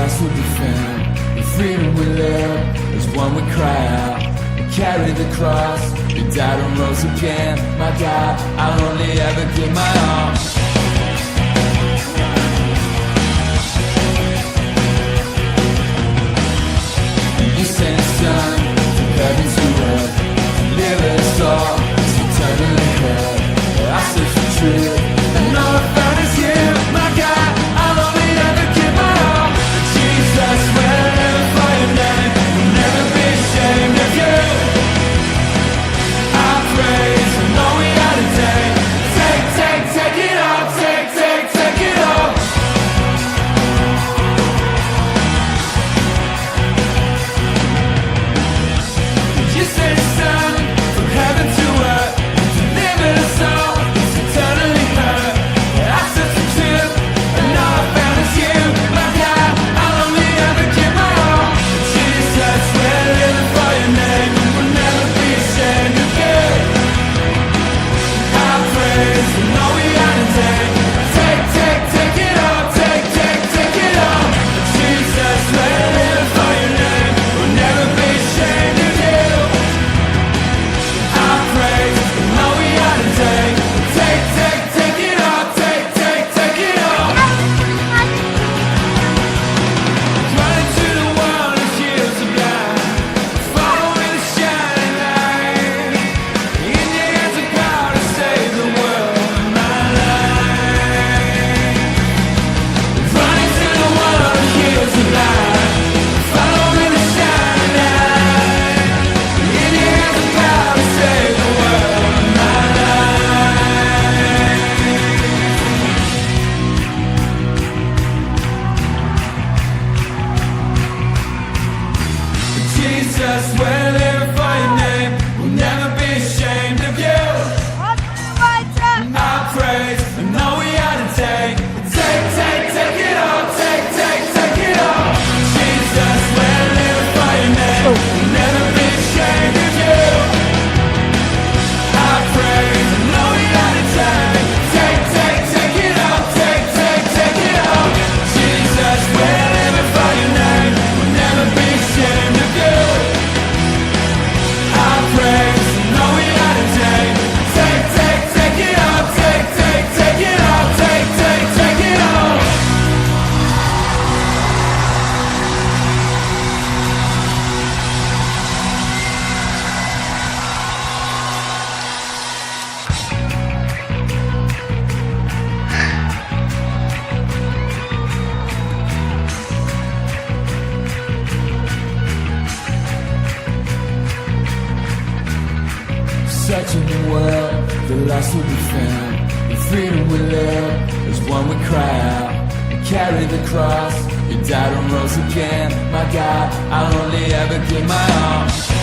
last will be found. The freedom we live is one we cry out. We carry the cross, we died and rose again. My God, I'll only ever give my all. You sent a son from heaven to earth to live us all, it's eternally heard. I search for truth, and all I found is you. My God, I'll only ever give my all. Jesus, we'll never find your name, we'll never be ashamed of you. I praise, I know we had a day. Take it all, take it all. You sent a son from heaven to earth to live in us all, it's eternally heard. I searched for truth, and all I found is you. My God, I'll only ever give my all. Jesus, we're living for your name, we'll never be ashamed of you. I praise, we know we had a day. Take it all, take it all. Jesus, we're living for your name, we'll never be ashamed of you. I praise, we know we had a day. Take it all, take it all. Running to the one who heals the blind, following the shining light. In your hands of power to save the world in my life. Running to the one who heals the blind, following the shining light. In your hands of power to save the world in my life. Jesus, we're living for your name, we'll never be ashamed of you. I praise, I know we had a day. Take it all, take it all. Jesus, we're living for your name, we'll never be ashamed of you. I praise, I know we had a day. Take it all, take it all. Jesus, we're living for your name, we'll never be ashamed of you. I praise, I know we had a day. Take it all, take it all, take it all. Searching the world, the lost will be found. The freedom we live is one we cry out. We carry the cross, we died and rose again. My God, I'll only ever give my all.